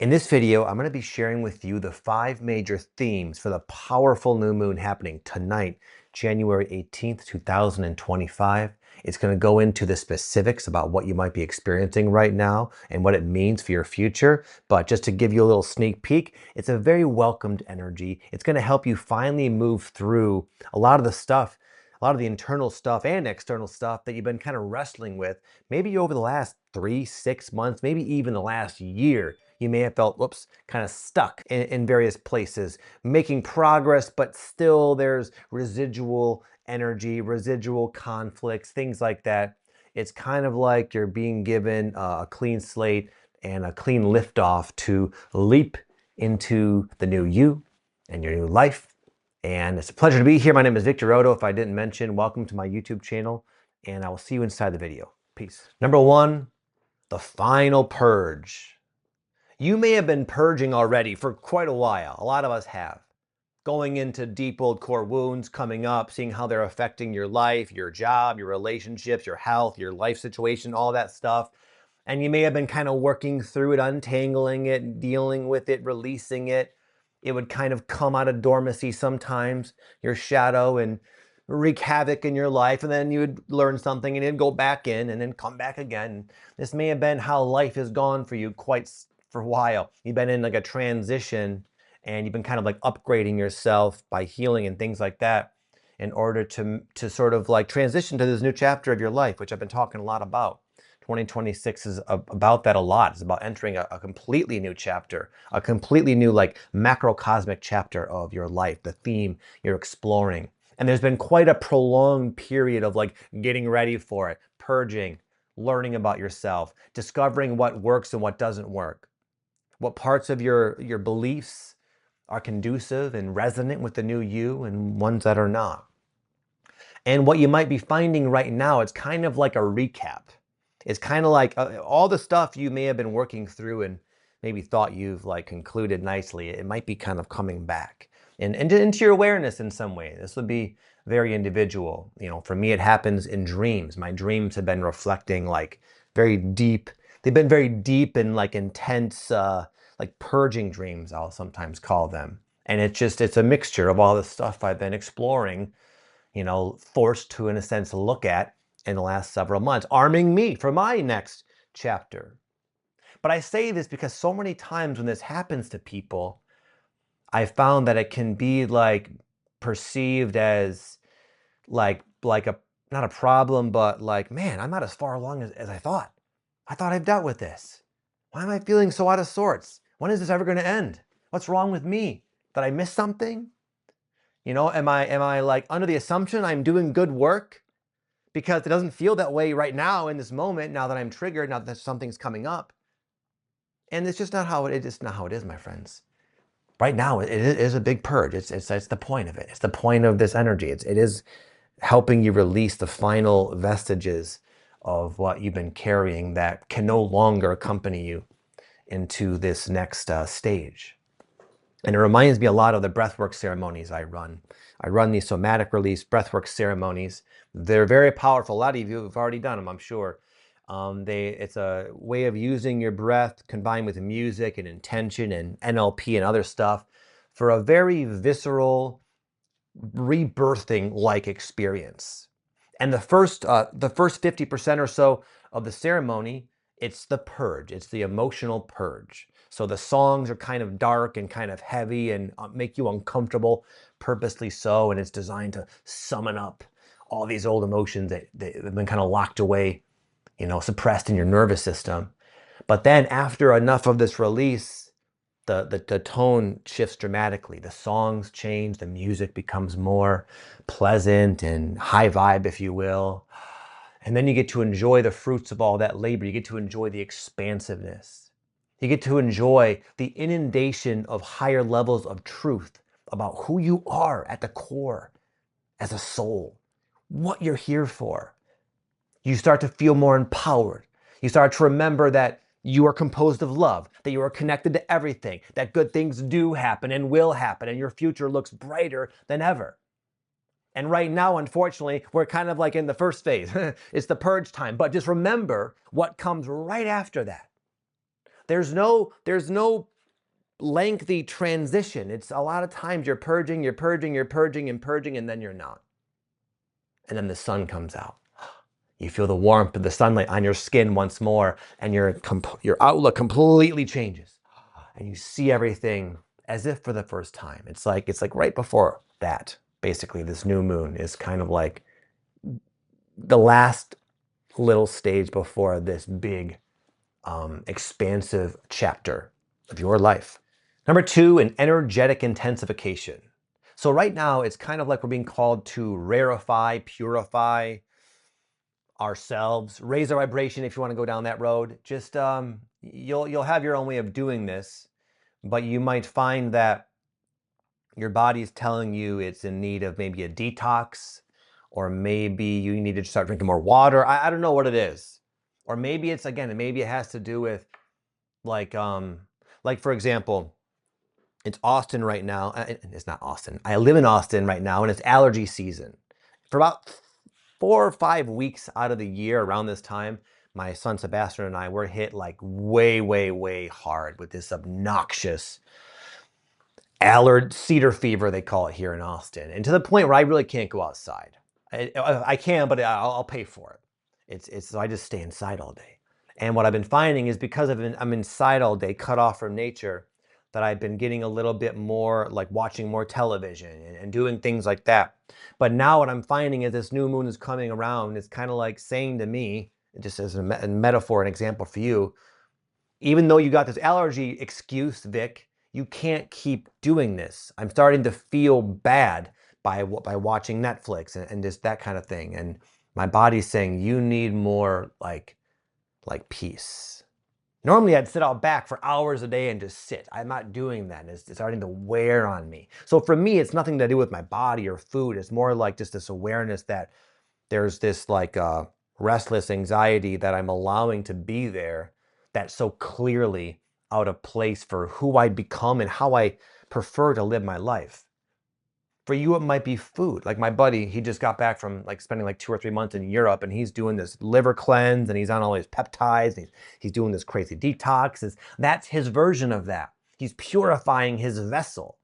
In this video, I'm going to be sharing with you the 5 major themes for the powerful new moon happening tonight, January 18th, 2025. It's going to go into the specifics about what you might be experiencing right now and what it means for your future. But just to give you a little sneak peek, it's a very welcomed energy. It's going to help you finally move through a lot of the stuff, a lot of the internal stuff and external stuff that you've been kind of wrestling with, maybe over the last 3, 6 months, maybe even the last year. You may have felt, whoops, kind of stuck in various places, making progress, but still there's residual energy, residual conflicts, things like that. It's kind of like you're being given a clean slate and a clean liftoff to leap into the new you and your new life. And it's a pleasure to be here. My name is Victor Oddo. If I didn't mention, welcome to my YouTube channel, and I will see you inside the video. Peace. Number 1, the final purge. You may have been purging already for quite a while. A lot of us have. Going into deep old core wounds, coming up, seeing how they're affecting your life, your job, your relationships, your health, your life situation, all that stuff. And you may have been kind of working through it, untangling it, dealing with it, releasing it. It would kind of come out of dormancy sometimes, your shadow, and wreak havoc in your life. And then you would learn something and it'd go back in and then come back again. This may have been how life has gone for you quite for a while. You've been in like a transition and you've been kind of like upgrading yourself by healing and things like that in order to sort of like transition to this new chapter of your life, which I've been talking a lot about. 2026 is about that a lot. It's about entering a completely new chapter, a completely new like macrocosmic chapter of your life, the theme you're exploring. And there's been quite a prolonged period of like getting ready for it, purging, learning about yourself, discovering what works and what doesn't work, what parts of your beliefs are conducive and resonant with the new you and ones that are not. And what you might be finding right now, it's kind of like a recap. It's kind of like all the stuff you may have been working through and maybe thought you've like concluded nicely. It might be kind of coming back and into your awareness in some way. This would be very individual. You know, for me, it happens in dreams. My dreams have been reflecting like very deep. They've been very deep and like intense, like purging dreams, I'll sometimes call them. And it's a mixture of all the stuff I've been exploring, you know, forced to, in a sense, look at in the last several months, arming me for my next chapter. But I say this because so many times when this happens to people, I found that it can be like perceived as like a, not a problem, but like, man, I'm not as far along as I thought. I thought I've dealt with this. Why am I feeling so out of sorts? When is this ever going to end? What's wrong with me? Did I miss something? You know, am I like under the assumption I'm doing good work? Because it doesn't feel that way right now in this moment, now that I'm triggered, now that something's coming up. And it's just not how it is, not how it is, my friends. Right now, it is a big purge. It's the point of it. It's the point of this energy. It is helping you release the final vestiges of what you've been carrying that can no longer accompany you into this next stage. And it reminds me a lot of the breathwork ceremonies I run. I run these somatic release breathwork ceremonies. They're very powerful. A lot of you have already done them, I'm sure. It's a way of using your breath combined with music and intention and NLP and other stuff for a very visceral, rebirthing-like experience. And the first 50% or so of the ceremony, it's the purge. It's the emotional purge. So the songs are kind of dark and kind of heavy and make you uncomfortable, purposely so. And it's designed to summon up all these old emotions that have been kind of locked away, you know, suppressed in your nervous system. But then after enough of this release, the tone shifts dramatically. The songs change. The music becomes more pleasant and high vibe, if you will. And then you get to enjoy the fruits of all that labor. You get to enjoy the expansiveness. You get to enjoy the inundation of higher levels of truth about who you are at the core as a soul, what you're here for. You start to feel more empowered. You start to remember that you are composed of love, that you are connected to everything, that good things do happen and will happen, and your future looks brighter than ever. And right now, unfortunately, we're kind of like in the first phase. It's the purge time. But just remember what comes right after that. There's no lengthy transition. It's a lot of times you're purging, you're purging, you're purging and purging, and then you're not. And then the sun comes out. You feel the warmth of the sunlight on your skin once more, and your outlook completely changes. And you see everything as if for the first time. It's like right before that. Basically, this new moon is kind of like the last little stage before this big, expansive chapter of your life. Number 2, an energetic intensification. So right now, it's kind of like we're being called to rarefy, purify ourselves, raise our vibration if you want to go down that road. Just you'll have your own way of doing this, but you might find that your body is telling you it's in need of maybe a detox, or maybe you need to start drinking more water. I don't know what it is. Or maybe it's, again, maybe it has to do with like for example, it's Austin right now. It's not Austin. I live in Austin right now, and it's allergy season. For about 4 or 5 weeks out of the year around this time, my son Sebastian and I were hit like way, way, way hard with this obnoxious cedar fever, they call it here in Austin. And to the point where I really can't go outside. I can, but I'll pay for it. So I just stay inside all day. And what I've been finding is because I'm inside all day, cut off from nature, that I've been getting a little bit more like watching more television and doing things like that. But now what I'm finding is this new moon is coming around. It's kind of like saying to me, just as a metaphor, an example for you, even though you got this allergy excuse, Vic, you can't keep doing this. I'm starting to feel bad by watching Netflix and just that kind of thing. And my body's saying, you need more like peace. Normally I'd sit out back for hours a day and just sit. I'm not doing that. And it's starting to wear on me. So for me, it's nothing to do with my body or food. It's more like just this awareness that there's this like restless anxiety that I'm allowing to be there, that's so clearly out of place for who I become and how I prefer to live my life. For you, it might be food. Like my buddy, he just got back from like spending like 2 or 3 months in Europe, and he's doing this liver cleanse, and he's on all these peptides, and he's doing this crazy detox. That's his version of that. He's purifying his vessel.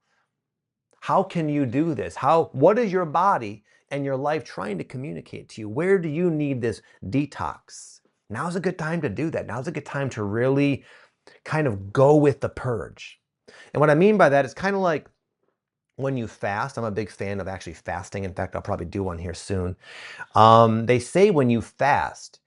How can you do this? What is your body and your life trying to communicate to you? Where do you need this detox? Now's a good time to do that. Now's a good time to really kind of go with the purge. And what I mean by that is kind of like when you fast. I'm a big fan of actually fasting. In fact, I'll probably do one here soon. They say when you fast,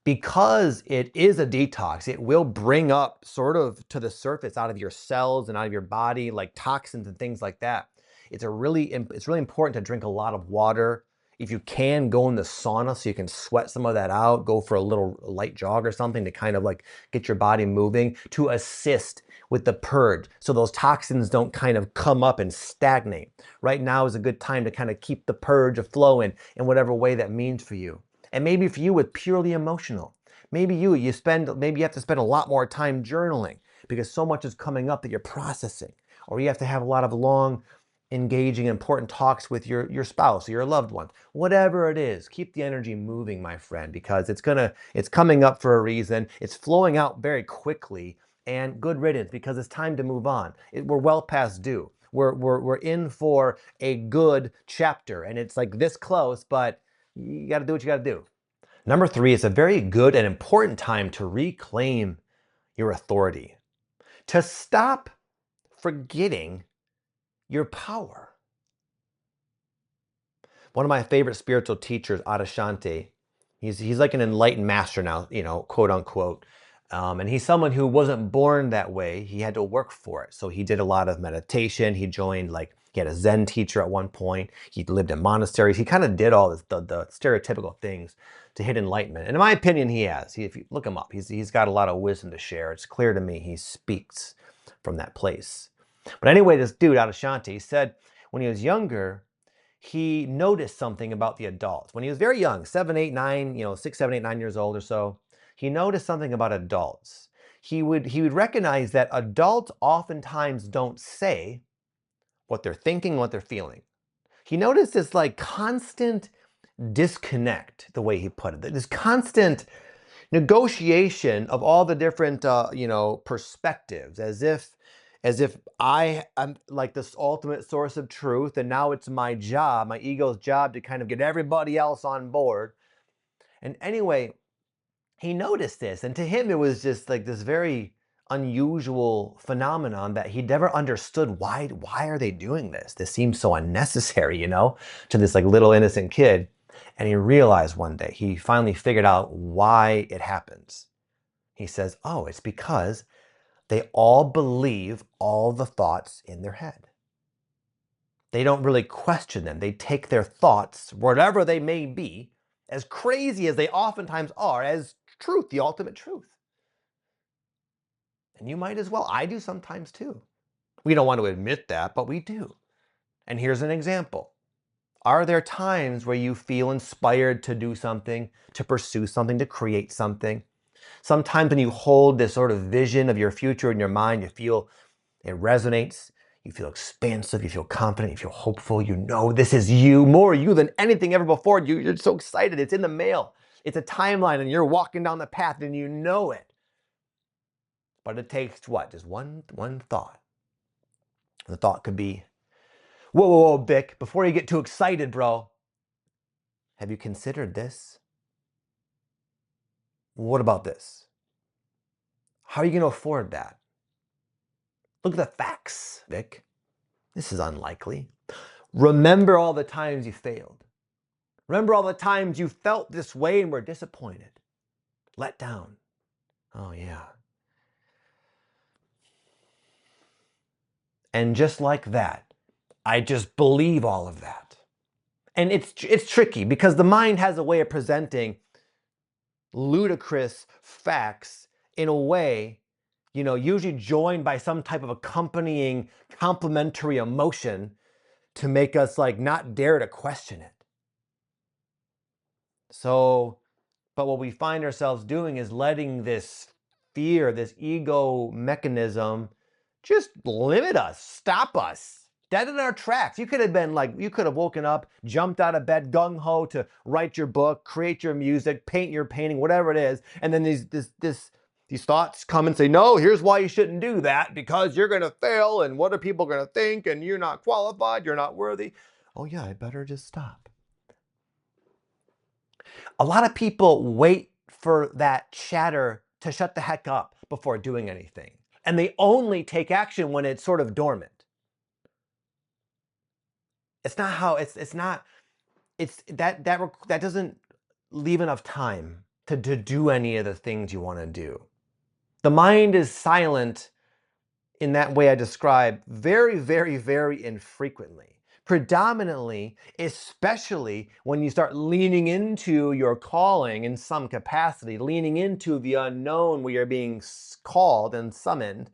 because it is a detox, it will bring up sort of to the surface out of your cells and out of your body, like toxins and things like that. It's really important to drink a lot of water. If you can, go in the sauna so you can sweat some of that out. Go for a little light jog or something to kind of like get your body moving to assist with the purge, so those toxins don't kind of come up and stagnate. Right now is a good time to kind of keep the purge aflow in whatever way that means for you. And maybe for you, it's purely emotional. Maybe you have to spend a lot more time journaling because so much is coming up that you're processing. Or you have to have a lot of long, engaging, important talks with your spouse or your loved one. Whatever it is, keep the energy moving, my friend, because it's coming up for a reason. It's flowing out very quickly, and good riddance, because it's time to move on. We're well past due. We're in for a good chapter, and it's like this close, but you got to do what you got to do. Number 3, it's a very good and important time to reclaim your authority, to stop forgetting your power. One of my favorite spiritual teachers, Oddo, he's like an enlightened master now, quote unquote. And he's someone who wasn't born that way. He had to work for it. So he did a lot of meditation. He had a Zen teacher at one point. He lived in monasteries. He kind of did all this, the stereotypical things to hit enlightenment. And in my opinion, he has. If you look him up, he's got a lot of wisdom to share. It's clear to me he speaks from that place. But anyway, this dude, Oddo, said when he was younger, he noticed something about the adults. When he was very young, 7, 8, 9, 6, 7, 8, 9 years old or so, he noticed something about adults. He would recognize that adults oftentimes don't say what they're thinking, what they're feeling. He noticed this like constant disconnect, the way he put it, this constant negotiation of all the different perspectives, as if as if I'm like this ultimate source of truth, and now it's my job, my ego's job, to kind of get everybody else on board. And anyway, he noticed this, and to him it was just like this very unusual phenomenon that he never understood. Why are they doing this? This seems so unnecessary, to this like little innocent kid. And he realized one day, he finally figured out why it happens. He says, oh, it's because they all believe all the thoughts in their head. They don't really question them. They take their thoughts, whatever they may be, as crazy as they oftentimes are, as truth, the ultimate truth. And you might as well. I do sometimes too. We don't want to admit that, but we do. And here's an example. Are there times where you feel inspired to do something, to pursue something, to create something? Sometimes when you hold this sort of vision of your future in your mind, you feel it resonates, you feel expansive, you feel confident, you feel hopeful, this is you, more you than anything ever before. You're so excited, it's in the mail. It's a timeline and you're walking down the path and you know it. But it takes what? Just one thought. The thought could be, whoa, Bick, before you get too excited, bro, have you considered this? What about this? How are you going to afford that? Look at the facts, Vic. This is unlikely. Remember all the times you failed. Remember all the times you felt this way and were disappointed, let down. Oh, yeah. And just like that, I just believe all of that. And it's tricky because the mind has a way of presenting ludicrous facts in a way, usually joined by some type of accompanying complementary emotion to make us like not dare to question it. So, but what we find ourselves doing is letting this fear, this ego mechanism, just limit us, stop us, dead in our tracks. You could have woken up, jumped out of bed, gung-ho to write your book, create your music, paint your painting, whatever it is. And then these thoughts come and say, no, here's why you shouldn't do that, because you're going to fail. And what are people going to think? And you're not qualified. You're not worthy. Oh yeah, I better just stop. A lot of people wait for that chatter to shut the heck up before doing anything. And they only take action when it's sort of dormant. It's not how, that doesn't leave enough time to do any of the things you want to do. The mind is silent in that way I described very, very, very infrequently. Predominantly, especially when you start leaning into your calling in some capacity, leaning into the unknown where you're being called and summoned,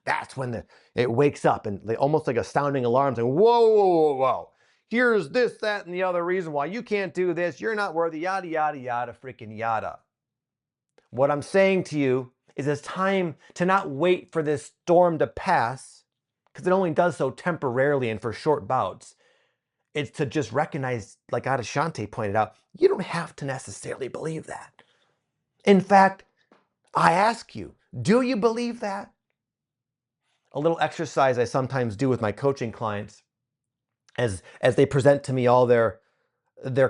that's when it wakes up and almost like a sounding alarm saying, whoa, whoa, whoa, whoa. Here's this, that, and the other reason why you can't do this. You're not worthy, yada, yada, yada, freaking yada. What I'm saying to you is it's time to not wait for this storm to pass, because it only does so temporarily and for short bouts. It's to just recognize, like Adashante pointed out, you don't have to necessarily believe that. In fact, I ask you, do you believe that? A little exercise I sometimes do with my coaching clients as they present to me all their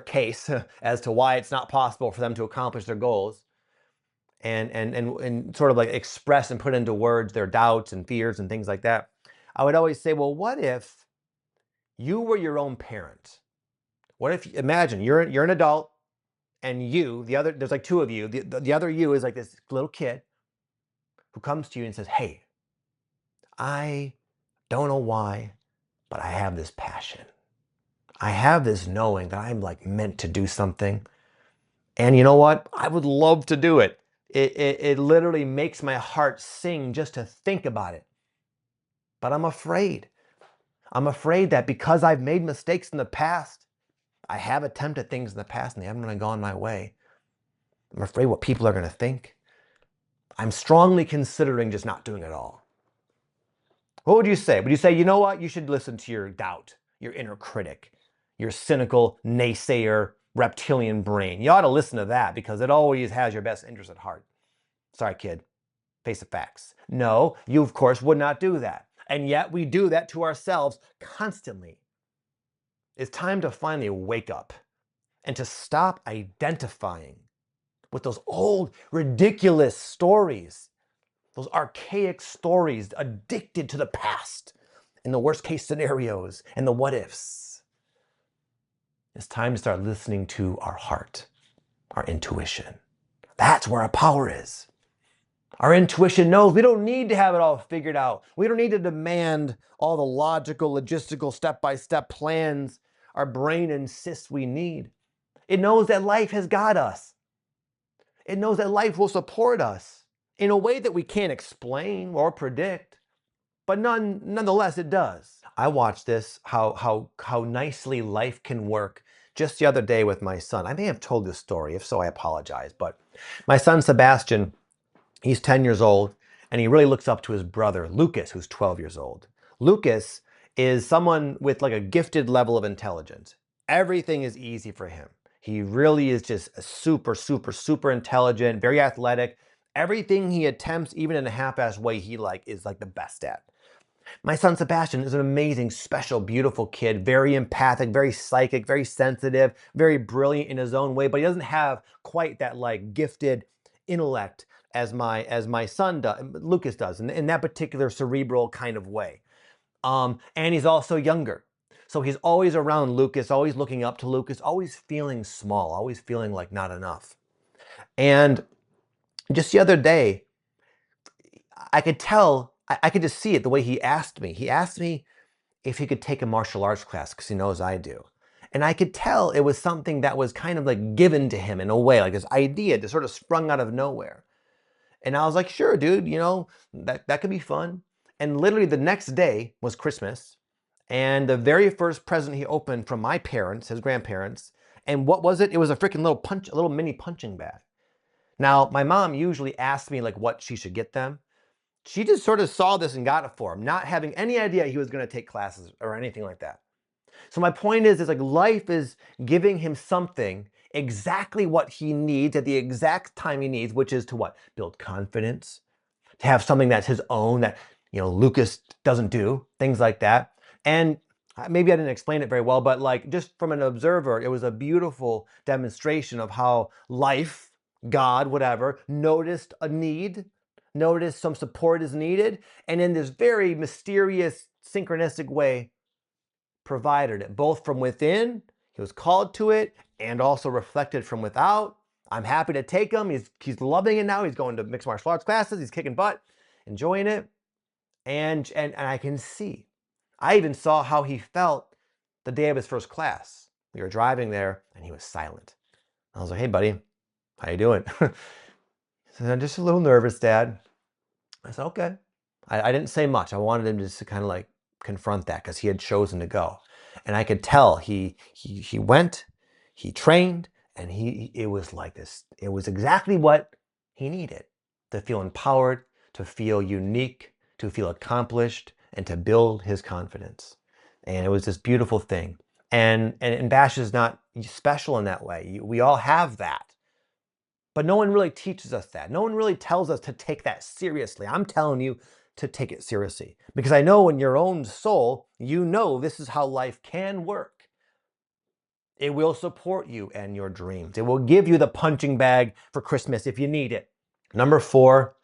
case as to why it's not possible for them to accomplish their goals. And sort of like express and put into words their doubts and fears and things like that. I would always say, well, what if you were your own parent? What if, imagine you're an adult and there's like two of you. The other you is like this little kid who comes to you and says, hey, I don't know why, but I have this passion. I have this knowing that I'm like meant to do something. And you know what? I would love to do it. It literally makes my heart sing just to think about it. But I'm afraid. I'm afraid that because I've made mistakes in the past, I have attempted things in the past and they haven't really gone my way. I'm afraid what people are going to think. I'm strongly considering just not doing it all. What would you say? Would you say, you know what? You should listen to your doubt, your inner critic, your cynical, naysayer, reptilian brain. You ought to listen to that because it always has your best interest at heart. Sorry, kid. Face the facts. No, you, of course, would not do that. And yet we do that to ourselves constantly. It's time to finally wake up and to stop identifying with those old, ridiculous stories, those archaic stories addicted to the past and the worst case scenarios and the what ifs. It's time to start listening to our heart, our intuition. That's where our power is. Our intuition knows we don't need to have it all figured out. We don't need to demand all the logical, logistical, step-by-step plans our brain insists we need. It knows that life has got us. It knows that life will support us in a way that we can't explain or predict, but nonetheless it does. I watched this, how nicely life can work just the other day with my son. I may have told this story. If so, I apologize. But my son Sebastian, he's 10 years old, and he really looks up to his brother, Lucas, who's 12 years old. Lucas is someone with like a gifted level of intelligence. Everything is easy for him. He really is just a super intelligent, very athletic. Everything he attempts, even in a half-assed way, he is like the best at. My son Sebastian is an amazing, special, beautiful kid, very empathic, very psychic, very sensitive, very brilliant in his own way, but he doesn't have quite that like gifted intellect as my son does, Lucas does, in that particular cerebral kind of way. And he's also younger. So he's always around Lucas, always looking up to Lucas, always feeling small, always feeling like not enough. And just the other day, I could tell, I could just see it the way he asked me. He asked me if he could take a martial arts class because he knows I do. And I could tell it was something that was kind of like given to him in a way, like this idea that sort of sprung out of nowhere. And I was like, sure, dude, that could be fun. And literally the next day was Christmas. And the very first present he opened from my parents, his grandparents, and what was it? It was a freaking little mini punching bag. Now, my mom usually asks me like what she should get them. She just sort of saw this and got it for him, not having any idea he was going to take classes or anything like that. So my point is like life is giving him something, exactly what he needs at the exact time he needs, which is to what? Build confidence, to have something that's his own that, Lucas doesn't do, things like that. And maybe I didn't explain it very well, but like just from an observer, it was a beautiful demonstration of how life, God, whatever, noticed a need, noticed some support is needed, and in this very mysterious, synchronistic way, provided it, both from within, he was called to it, and also reflected from without. I'm happy to take him. He's loving it now. He's going to mixed martial arts classes. He's kicking butt, enjoying it. And I can see. I even saw how he felt the day of his first class. We were driving there, and he was silent. I was like, hey, buddy, how you doing? He said, I'm just a little nervous, Dad. I said, okay. I didn't say much. I wanted him just to kind of like confront that because he had chosen to go. And I could tell he went, he trained, and it was like this. It was exactly what he needed to feel empowered, to feel unique, to feel accomplished, and to build his confidence. And it was this beautiful thing. And Bash is not special in that way. We all have that. But no one really teaches us that. No one really tells us to take that seriously. I'm telling you to take it seriously. Because I know in your own soul, this is how life can work. It will support you and your dreams. It will give you the punching bag for Christmas if you need it. Number 4,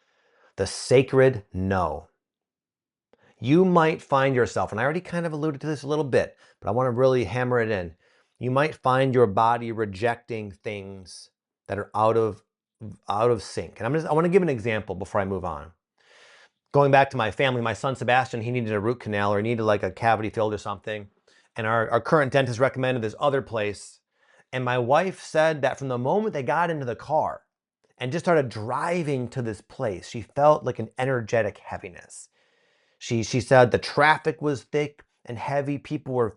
the sacred no. You might find yourself, and I already kind of alluded to this a little bit, but I want to really hammer it in. You might find your body rejecting things that are out of sync. And I want to give an example before I move on. Going back to my family, my son Sebastian, he needed a root canal or he needed like a cavity filled or something. And our current dentist recommended this other place. And my wife said that from the moment they got into the car and just started driving to this place, she felt like an energetic heaviness. She said the traffic was thick and heavy. People were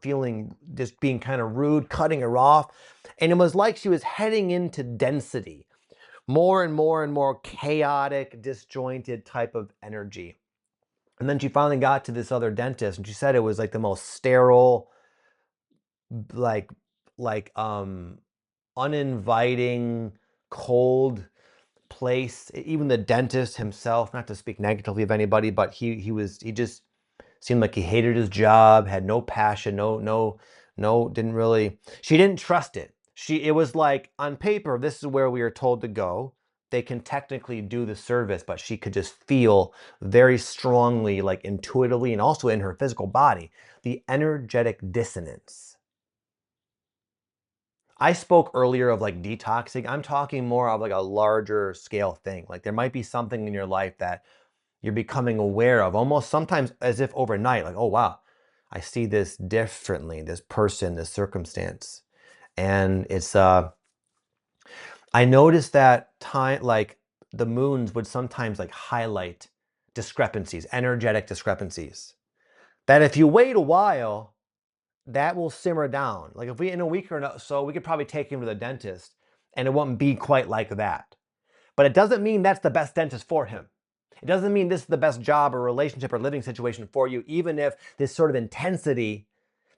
just being kind of rude, cutting her off. And it was like she was heading into density, more and more chaotic, disjointed type of energy. And then she finally got to this other dentist and she said it was like the most sterile, like uninviting, cold place. Even the dentist himself, not to speak negatively of anybody, but he just Seemed like he hated his job, had no passion, didn't really, she didn't trust it. It was like, on paper, this is where we are told to go. They can technically do the service, but she could just feel very strongly, like intuitively, and also in her physical body, the energetic dissonance. I spoke earlier of like detoxing. I'm talking more of like a larger scale thing. Like there might be something in your life that you're becoming aware of, almost sometimes as if overnight, like, oh wow, I see this differently, this person, this circumstance. And I noticed that time, like the moons would sometimes like highlight discrepancies, energetic discrepancies, that if you wait a while, that will simmer down. Like if we, in a week or so, we could probably take him to the dentist and it won't be quite like that. But it doesn't mean that's the best dentist for him. It doesn't mean this is the best job or relationship or living situation for you, even if this sort of intensity,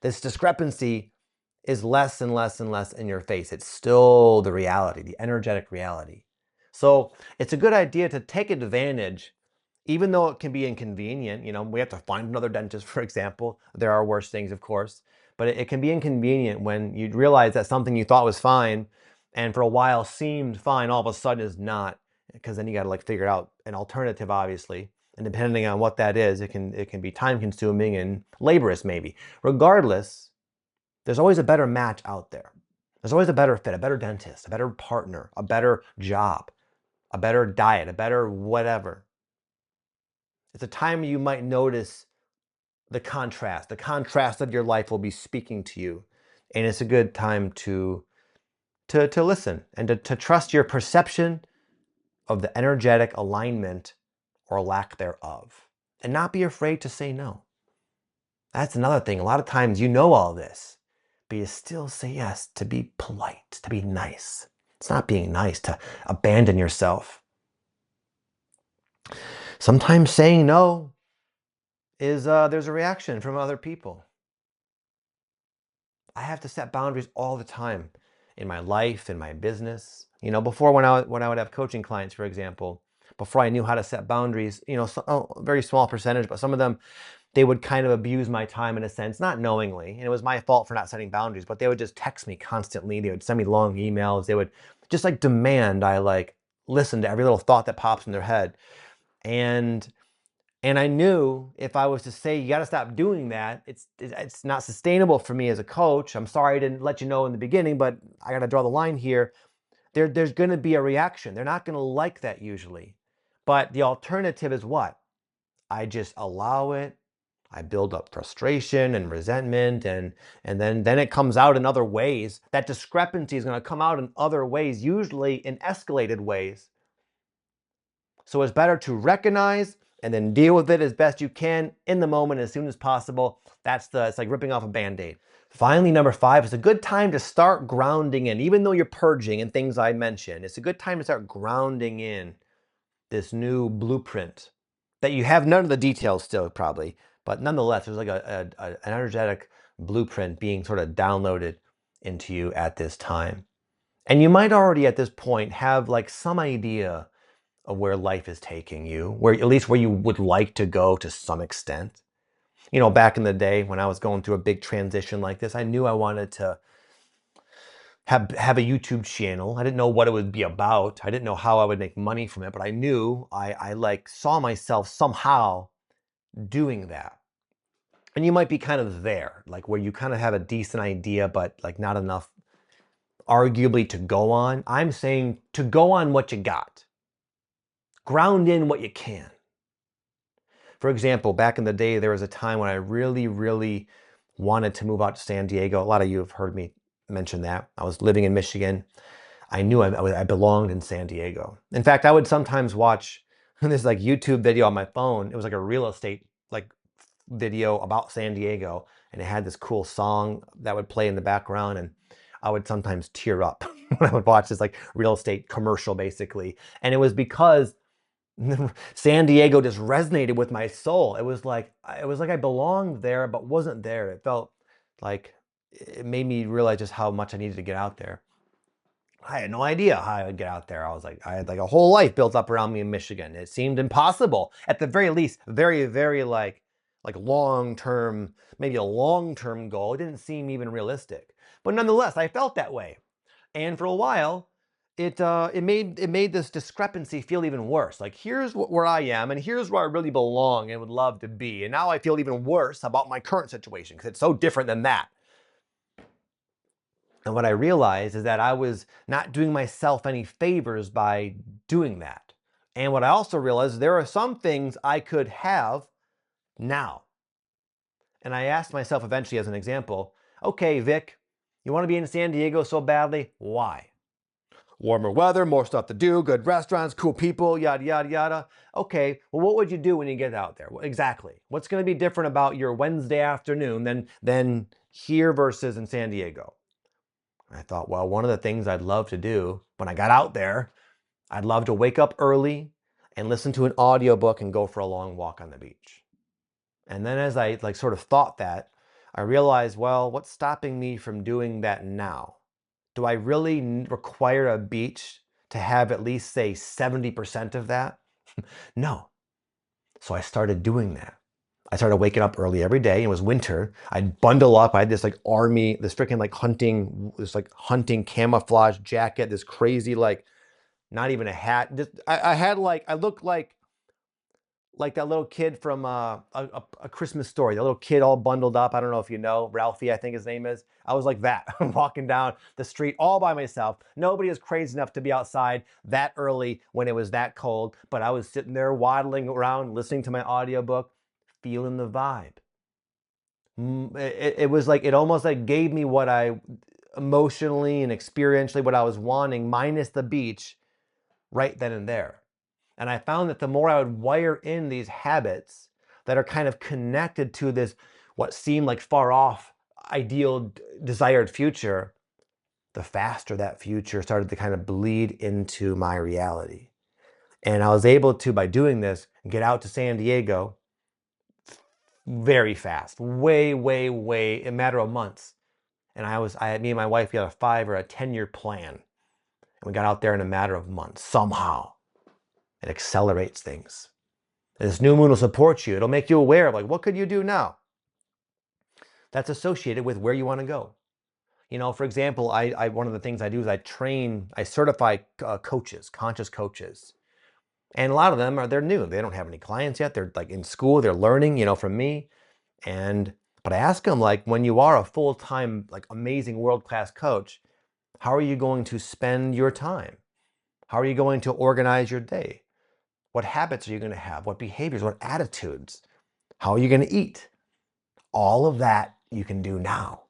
this discrepancy is less and less and less in your face. It's still the reality, the energetic reality. So it's a good idea to take advantage, even though it can be inconvenient. You know, we have to find another dentist, for example. There are worse things, of course, but it can be inconvenient when you realize that something you thought was fine and for a while seemed fine, all of a sudden is not, because then you got to like figure out an alternative, obviously. And depending on what that is, it can be time consuming and laborious maybe. Regardless, there's always a better match out there. There's always a better fit, a better dentist, a better partner, a better job, a better diet, a better whatever. It's a time you might notice the contrast. The contrast of your life will be speaking to you. And it's a good time to listen and to trust your perception of the energetic alignment or lack thereof. And not be afraid to say no. That's another thing. A lot of times you know all this, but you still say yes to be polite, to be nice. It's not being nice to abandon yourself. Sometimes saying no is there's a reaction from other people. I have to set boundaries all the time in my life, in my business. You know, before when I would have coaching clients, for example, before I knew how to set boundaries, you know, a very small percentage, but some of them, they would kind of abuse my time in a sense, not knowingly. And it was my fault for not setting boundaries, but they would just text me constantly. They would send me long emails. They would just like demand I like listen to every little thought that pops in their head. And I knew if I was to say, you got to stop doing that, it's not sustainable for me as a coach. I'm sorry I didn't let you know in the beginning, but I got to draw the line here. There's going to be a reaction. They're not going to like that usually. But the alternative is what? I just allow it. I build up frustration and resentment, and then it comes out in other ways. That discrepancy is going to come out in other ways, usually in escalated ways. So it's better to recognize and then deal with it as best you can in the moment as soon as possible. It's like ripping off a Band-Aid. Finally, number 5, it's a good time to start grounding in. Even though you're purging and things I mentioned, it's a good time to start grounding in this new blueprint that you have none of the details still probably, but nonetheless, there's like an energetic blueprint being sort of downloaded into you at this time. And you might already at this point have like some idea of where life is taking you, where at least where you would like to go to some extent. You know, back in the day when I was going through a big transition like this, I knew I wanted to have a YouTube channel. I didn't know what it would be about. I didn't know how I would make money from it, but I knew I like saw myself somehow doing that. And you might be kind of there, like where you kind of have a decent idea, but like not enough arguably to go on. I'm saying to go on what you got. Ground in what you can. For example, back in the day, there was a time when I really, really wanted to move out to San Diego. A lot of you have heard me mention that. I was living in Michigan. I knew I belonged in San Diego. In fact, I would sometimes watch this like YouTube video on my phone. It was like a real estate like video about San Diego, and it had this cool song that would play in the background, and I would sometimes tear up when I would watch this like real estate commercial basically. And it was because San Diego just resonated with my soul. It was like I belonged there but wasn't there. It felt like it made me realize just how much I needed to get out there. I had no idea how I would get out there. I had like a whole life built up around me in Michigan. It seemed impossible. At the very least, very, very like like long-term, maybe a long-term goal. It didn't seem even realistic. But nonetheless, I felt that way. And for a while, it made this discrepancy feel even worse. Like, here's where I am, and here's where I really belong and would love to be. And now I feel even worse about my current situation because it's so different than that. And what I realized is that I was not doing myself any favors by doing that. And what I also realized is there are some things I could have now. And I asked myself eventually as an example, okay, Vic, you want to be in San Diego so badly? Why? Warmer weather, more stuff to do, good restaurants, cool people, yada, yada, yada. Okay, well, what would you do when you get out there? Exactly. What's going to be different about your Wednesday afternoon than here versus in San Diego? I thought, well, one of the things I'd love to do when I got out there, I'd love to wake up early and listen to an audiobook and go for a long walk on the beach. And then as I sort of thought that, I realized, well, what's stopping me from doing that now? Do I really require a beach to have at least, say, 70% of that? No. So I started doing that. I started waking up early every day. It was winter. I'd bundle up. I had this army, this freaking hunting camouflage jacket, this crazy, not even a hat. I looked like that little kid from a Christmas Story, the little kid all bundled up. I don't know if you know, Ralphie, I think his name is. I was like that, walking down the street all by myself. Nobody is crazy enough to be outside that early when it was that cold, but I was sitting there waddling around, listening to my audiobook, feeling the vibe. It was like, it almost gave me what I emotionally and experientially what I was wanting, minus the beach, right then and there. And I found that the more I would wire in these habits that are kind of connected to this, what seemed like far off, ideal, desired future, the faster that future started to kind of bleed into my reality. And I was able to, by doing this, get out to San Diego very fast, way, way, way, in a matter of months. And me and my wife, we had a 5 or a 10-year plan. And we got out there in a matter of months, somehow. It accelerates things. And this new moon will support you. It'll make you aware of what could you do now? That's associated with where you want to go. For example, one of the things I do is I certify coaches, conscious coaches. And a lot of them they're new. They don't have any clients yet. They're in school, they're learning, from me. But I ask them, when you are a full-time, amazing world-class coach, how are you going to spend your time? How are you going to organize your day? What habits are you going to have? What behaviors? What attitudes? How are you going to eat? All of that you can do now.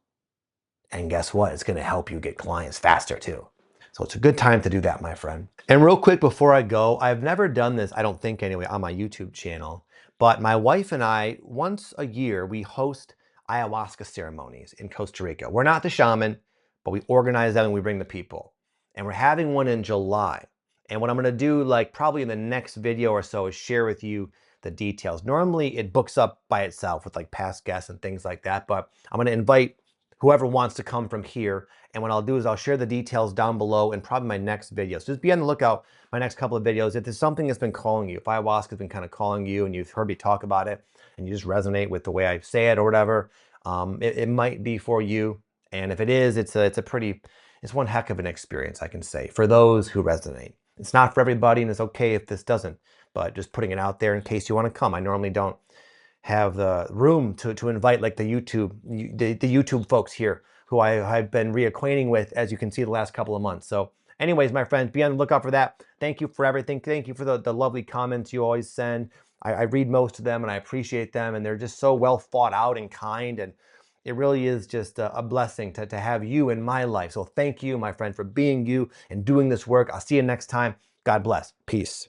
And guess what? It's going to help you get clients faster too. So it's a good time to do that, my friend. And real quick before I go, I've never done this, I don't think anyway, on my YouTube channel. But my wife and I, once a year, we host ayahuasca ceremonies in Costa Rica. We're not the shaman, but we organize them and we bring the people. And we're having one in July. And what I'm going to do, probably in the next video or so, is share with you the details. Normally, it books up by itself with past guests and things like that. But I'm going to invite whoever wants to come from here. And what I'll do is I'll share the details down below in probably my next video. So just be on the lookout my next couple of videos. If there's something that's been calling you, if ayahuasca has been kind of calling you and you've heard me talk about it and you just resonate with the way I say it or whatever, it might be for you. And if it is, it's one heck of an experience, I can say, for those who resonate. It's not for everybody, and it's okay if this doesn't, but just putting it out there in case you want to come. I normally don't have the room to invite the YouTube folks here who I've been reacquainting with, as you can see, the last couple of months. So anyways, my friends, be on the lookout for that. Thank you for everything. Thank you for the lovely comments you always send. I read most of them and I appreciate them, and they're just so well thought out and kind, and it really is just a blessing to have you in my life. So thank you, my friend, for being you and doing this work. I'll see you next time. God bless. Peace.